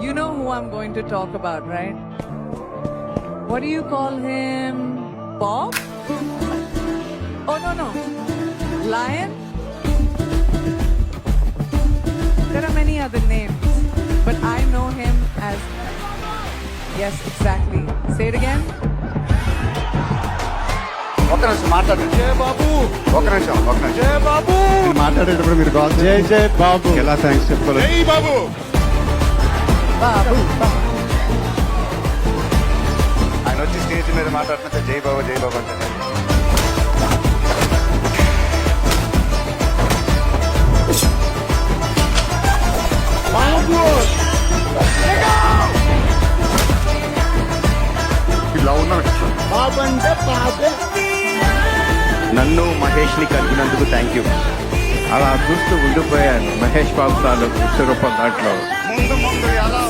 You know who I'm going to talk about, right? What do you call him? Bob? Oh, no. Lion? There are many other names, but I know him as... Yes, exactly. Say it again. ఒక నిమిషం మాట్లాడండి. జయ బాబు, ఒక నిమిషం జయ బాబు, మాట్లాడేటప్పుడు మీరు call జై జై బాబు, ఎలా థ్యాంక్స్ చెప్పుకోలేదు. జై బాబు. Babu. ఆయన వచ్చి స్టేజ్ మీద మాట్లాడుతుంటే జై బాబు జై బాబు అంటే బాబు, ఇలా ఉన్నా బాబు అంటే బాబే. నన్ను మహేష్ ని కలిగినందుకు థ్యాంక్ యూ. అలా చూస్తూ ఉండిపోయాను మహేష్ బాబు తాలూకు విశ్వరూపం దాంట్లో. ముందు ఎలా